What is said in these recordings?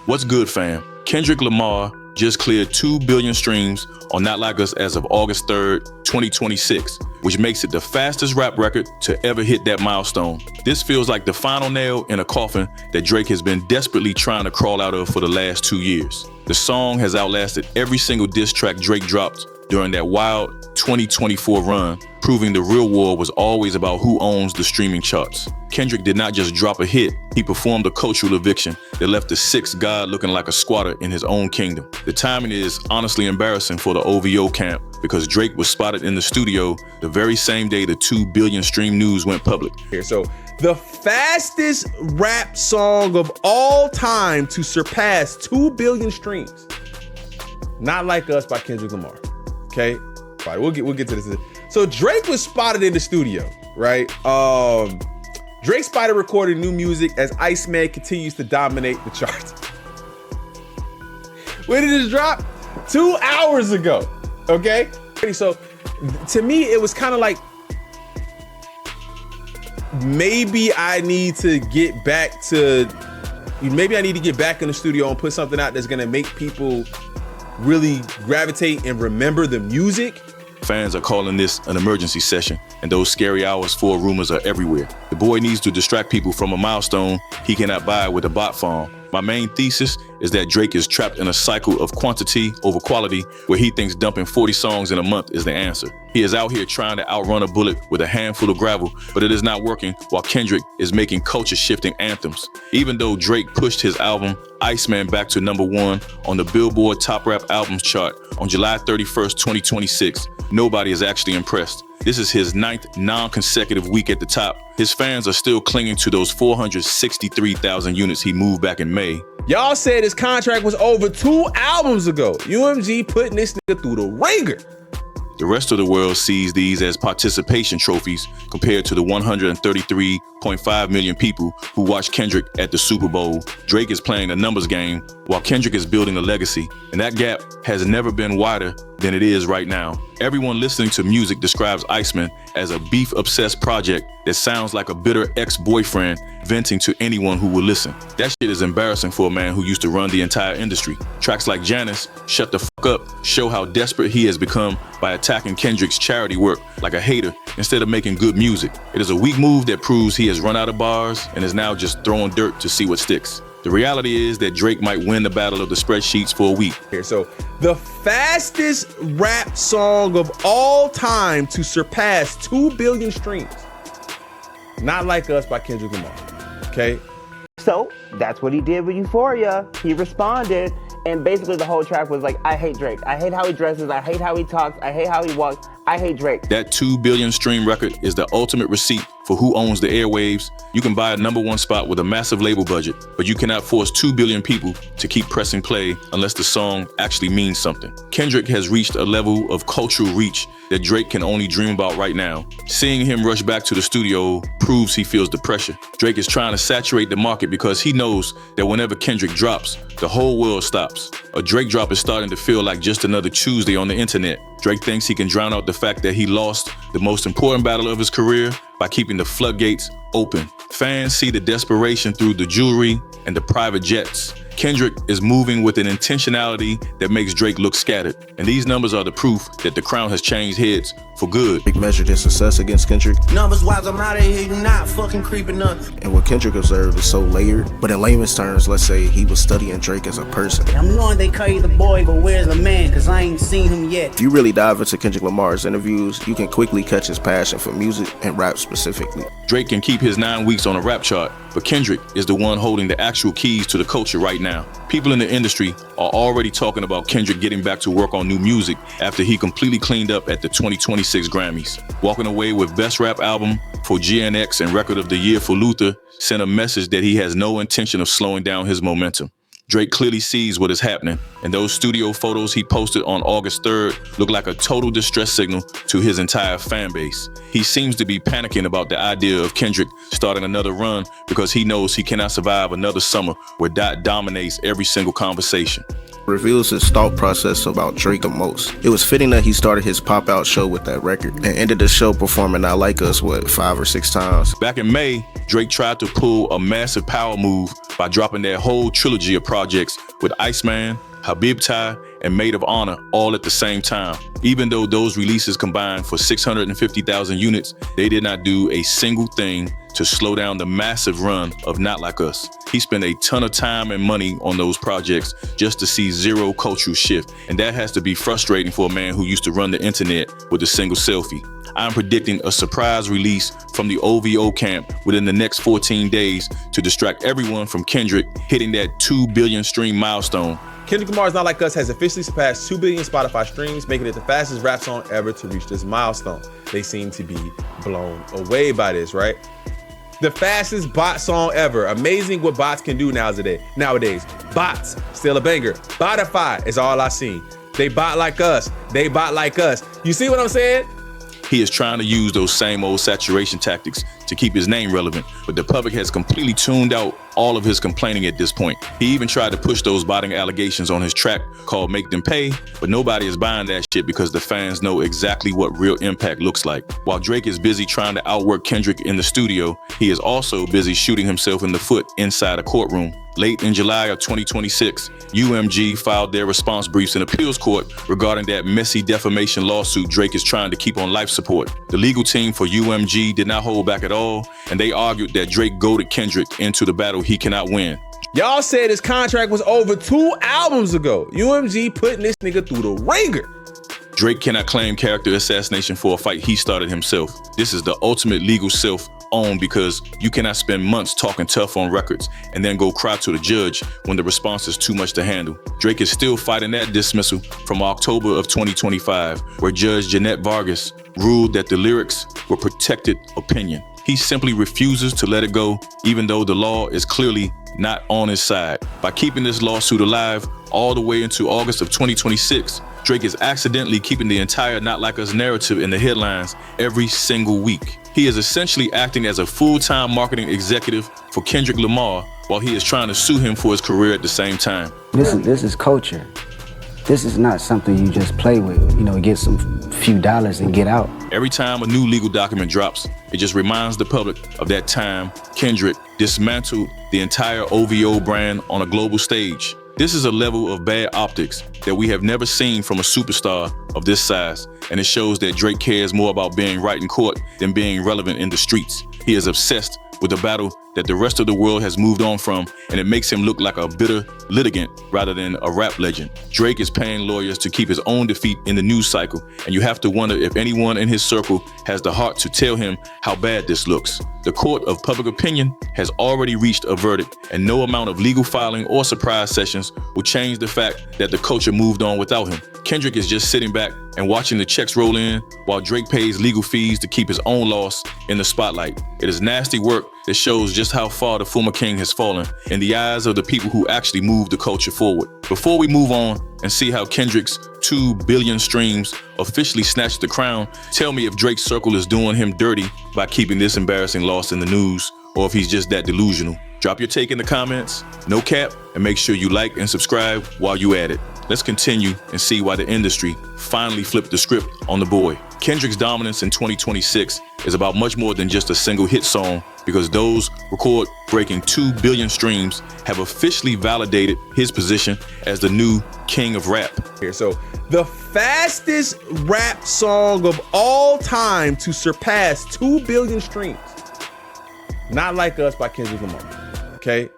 What's good, fam? Kendrick Lamar just cleared 2 billion streams on Not Like Us as of August 3rd, 2026, which makes it the fastest rap record to ever hit that milestone. This feels like the final nail in a coffin that Drake has been desperately trying to crawl out of for the last 2 years. The song has outlasted every single diss track Drake dropped during that wild 2024 run, proving the real war was always about who owns the streaming charts. Kendrick did not just drop a hit, he performed a cultural eviction that left the sixth god looking like a squatter in his own kingdom. The timing is honestly embarrassing for the OVO camp because Drake was spotted in the studio the very same day the 2 billion stream news went public. So the fastest rap song of all time to surpass 2 billion streams. Not Like Us by Kendrick Lamar. Okay, all right, we'll get to this. So Drake was spotted in the studio, right? Drake spotted recording new music as ICEMAN continues to dominate the charts. When did this drop? 2 hours ago. Okay, so to me it was kind of like maybe I need to get back in the studio and put something out that's gonna make people really gravitate and remember the music. Fans are calling this an emergency session, and those scary hours for rumors are everywhere. The boy needs to distract people from a milestone he cannot buy with a bot farm. My main thesis is that Drake is trapped in a cycle of quantity over quality where he thinks dumping 40 songs in a month is the answer. He is out here trying to outrun a bullet with a handful of gravel, but it is not working while Kendrick is making culture-shifting anthems. Even though Drake pushed his album ICEMAN back to #1 on the Billboard Top Rap Albums chart on July 31st, 2026, nobody is actually impressed. This is his 9th non-consecutive week at the top. His fans are still clinging to those 463,000 units he moved back in May. Y'all said his contract was over 2 albums ago. UMG putting this nigga through the ringer. The rest of the world sees these as participation trophies compared to the 133.5 million people who watch Kendrick at the Super Bowl. Drake is playing a numbers game while Kendrick is building a legacy, and that gap has never been wider than it is right now. Everyone listening to music describes ICEMAN as a beef-obsessed project that sounds like a bitter ex-boyfriend venting to anyone who will listen. That shit is embarrassing for a man who used to run the entire industry. Tracks like Janice, Shut the Fuck Up, show how desperate he has become by attacking Kendrick's charity work like a hater instead of making good music. It is a weak move that proves he has run out of bars and is now just throwing dirt to see what sticks. The reality is that Drake might win the battle of the spreadsheets for a week. So the fastest rap song of all time to surpass 2 billion streams. Not Like Us by Kendrick Lamar. Okay. So that's what he did with Euphoria. He responded, and basically the whole track was like, I hate Drake. I hate how he dresses. I hate how he talks. I hate how he walks. I hate Drake. That 2 billion stream record is the ultimate receipt for who owns the airwaves. You can buy a #1 spot with a massive label budget, but you cannot force 2 billion people to keep pressing play unless the song actually means something. Kendrick has reached a level of cultural reach that Drake can only dream about right now. Seeing him rush back to the studio proves he feels the pressure. Drake is trying to saturate the market because he knows that whenever Kendrick drops, the whole world stops. A Drake drop is starting to feel like just another Tuesday on the internet. Drake thinks he can drown out the fact that he lost the most important battle of his career by keeping the floodgates open. Fans see the desperation through the jewelry and the private jets. Kendrick is moving with an intentionality that makes Drake look scattered. And these numbers are the proof that the crown has changed heads for good. Drake measured his success against Kendrick. Numbers wise, I'm out of here, you not fucking creeping up. And what Kendrick observed is so layered. But in layman's terms, let's say he was studying Drake as a person. I'm knowing they call you the boy, but where's the man? Cause I ain't seen him yet. If you really dive into Kendrick Lamar's interviews, you can quickly catch his passion for music and rap specifically. Drake can keep his 9 weeks on a rap chart, but Kendrick is the one holding the actual keys to the culture right now. People in the industry are already talking about Kendrick getting back to work on new music after he completely cleaned up at the 2026 Grammys. Walking away with Best Rap Album for GNX and Record of the Year for Luther sent a message that he has no intention of slowing down his momentum. Drake clearly sees what is happening, and those studio photos he posted on August 3rd look like a total distress signal to his entire fan base. He seems to be panicking about the idea of Kendrick starting another run because he knows he cannot survive another summer where Dot dominates every single conversation. reveals his thought process about Drake the most. It was fitting that he started his pop-out show with that record and ended the show performing Not Like Us, 5 or 6 times. Back in May, Drake tried to pull a massive power move by dropping that whole trilogy of projects with ICEMAN, Habibti, and Maid of Honor all at the same time. Even though those releases combined for 650,000 units, they did not do a single thing to slow down the massive run of Not Like Us. He spent a ton of time and money on those projects just to see zero cultural shift, and that has to be frustrating for a man who used to run the internet with a single selfie. I'm predicting a surprise release from the OVO camp within the next 14 days to distract everyone from Kendrick hitting that 2 billion stream milestone. Kendrick Lamar's Not Like Us has officially surpassed 2 billion Spotify streams, making it the fastest rap song ever to reach this milestone. They seem to be blown away by this, right? The fastest bot song ever. Amazing what bots can do nowadays. Bots, still a banger. Botify is all I seen. They bot like us. They bot like us. You see what I'm saying? He is trying to use those same old saturation tactics to keep his name relevant, but the public has completely tuned out all of his complaining at this point. He even tried to push those botting allegations on his track called Make Them Pay, but nobody is buying that shit because the fans know exactly what real impact looks like. While Drake is busy trying to outwork Kendrick in the studio, he is also busy shooting himself in the foot inside a courtroom. Late in July of 2026, UMG filed their response briefs in appeals court regarding that messy defamation lawsuit Drake is trying to keep on life support. The legal team for UMG did not hold back at all, and they argued that Drake goaded Kendrick into the battle he cannot win. Y'all said his contract was over 2 albums ago. UMG putting this nigga through the ringer. Drake cannot claim character assassination for a fight he started himself. This is the ultimate legal self-own because you cannot spend months talking tough on records and then go cry to the judge when the response is too much to handle. Drake is still fighting that dismissal from October of 2025, where Judge Jeanette Vargas ruled that the lyrics were protected opinion. He simply refuses to let it go, even though the law is clearly not on his side. By keeping this lawsuit alive all the way into August of 2026, Drake is accidentally keeping the entire Not Like Us narrative in the headlines every single week. He is essentially acting as a full-time marketing executive for Kendrick Lamar while he is trying to sue him for his career at the same time. This is culture. This is not something you just play with, get some few dollars and get out. Every time a new legal document drops, it just reminds the public of that time Kendrick dismantled the entire OVO brand on a global stage. This is a level of bad optics that we have never seen from a superstar of this size, and it shows that Drake cares more about being right in court than being relevant in the streets. He is obsessed with a battle that the rest of the world has moved on from, and it makes him look like a bitter litigant rather than a rap legend. Drake is paying lawyers to keep his own defeat in the news cycle, and you have to wonder if anyone in his circle has the heart to tell him how bad this looks. The court of public opinion has already reached a verdict, and no amount of legal filing or surprise sessions will change the fact that the culture moved on without him. Kendrick is just sitting back and watching the checks roll in while Drake pays legal fees to keep his own loss in the spotlight. It is nasty work that shows just how far the former king has fallen in the eyes of the people who actually move the culture forward. Before we move on and see how Kendrick's 2 billion streams officially snatched the crown, tell me if Drake's circle is doing him dirty by keeping this embarrassing loss in the news, or if he's just that delusional. Drop your take in the comments, no cap, and make sure you like and subscribe while you at it. Let's continue and see why the industry finally flipped the script on the boy. Kendrick's dominance in 2026 is about much more than just a single hit song, because those record-breaking 2 billion streams have officially validated his position as the new king of rap. So, the fastest rap song of all time to surpass 2 billion streams. Not Like Us by Kendrick Lamar, okay?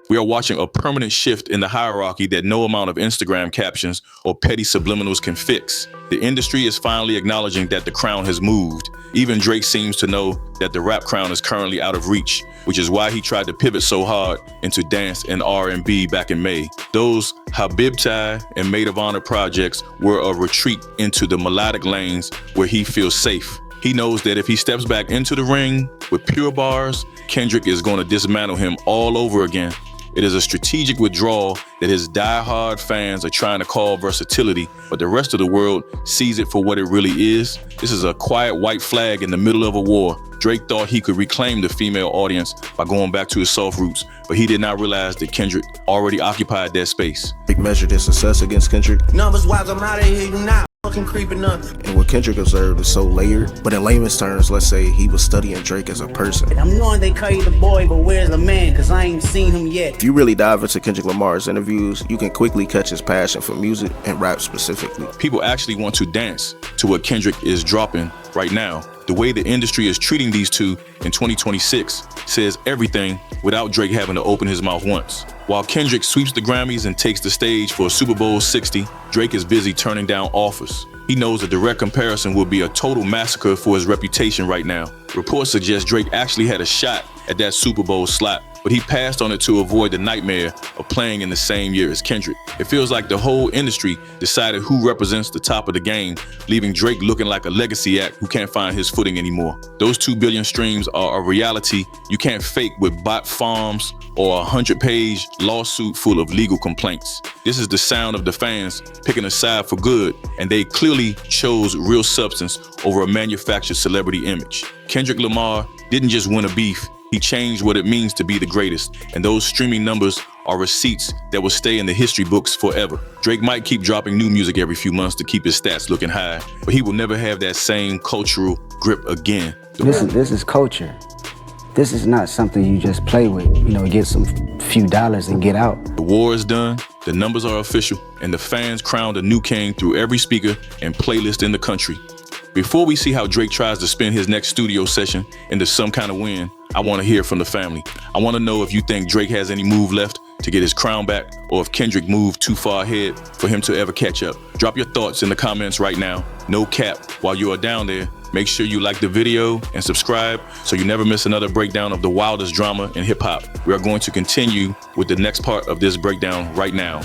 We are watching a permanent shift in the hierarchy that no amount of Instagram captions or petty subliminals can fix. The industry is finally acknowledging that the crown has moved. Even Drake seems to know that the rap crown is currently out of reach, which is why he tried to pivot so hard into dance and R&B back in May. Those Habibti and Maid of Honor projects were a retreat into the melodic lanes where he feels safe. He knows that if he steps back into the ring with pure bars, Kendrick is going to dismantle him all over again. It is a strategic withdrawal that his die-hard fans are trying to call versatility, but the rest of the world sees it for what it really is. This is a quiet white flag in the middle of a war. Drake thought he could reclaim the female audience by going back to his soft roots, but he did not realize that Kendrick already occupied that space. Drake measured his success against Kendrick. Numbers wise, I'm out of here, you not fucking creeping up. And what Kendrick observed is so layered, but in layman's terms, let's say he was studying Drake as a person. I'm knowing they call you the boy, but where's the man? Cause I ain't seen him yet. If you really dive into Kendrick Lamar's interviews, you can quickly catch his passion for music and rap specifically. People actually want to dance to what Kendrick is dropping right now. The way the industry is treating these two in 2026 says everything without Drake having to open his mouth once. While Kendrick sweeps the Grammys and takes the stage for Super Bowl 60, Drake is busy turning down offers. He knows a direct comparison will be a total massacre for his reputation right now. Reports suggest Drake actually had a shot at that Super Bowl slot, but he passed on it to avoid the nightmare of playing in the same year as Kendrick. It feels like the whole industry decided who represents the top of the game, leaving Drake looking like a legacy act who can't find his footing anymore. Those 2 billion streams are a reality you can't fake with bot farms or a 100-page lawsuit full of legal complaints. This is the sound of the fans picking a side for good, and they clearly chose real substance over a manufactured celebrity image. Kendrick Lamar didn't just win a beef, he changed what it means to be the greatest, and those streaming numbers are receipts that will stay in the history books forever. Drake might keep dropping new music every few months to keep his stats looking high, but he will never have that same cultural grip again. This is culture. This is not something you just play with, get some few dollars and get out. The war is done, the numbers are official, and the fans crowned a new king through every speaker and playlist in the country. Before we see how Drake tries to spin his next studio session into some kind of win, I want to hear from the family. I want to know if you think Drake has any move left to get his crown back, or if Kendrick moved too far ahead for him to ever catch up. Drop your thoughts in the comments right now. No cap. While you are down there, make sure you like the video and subscribe so you never miss another breakdown of the wildest drama in hip hop. We are going to continue with the next part of this breakdown right now.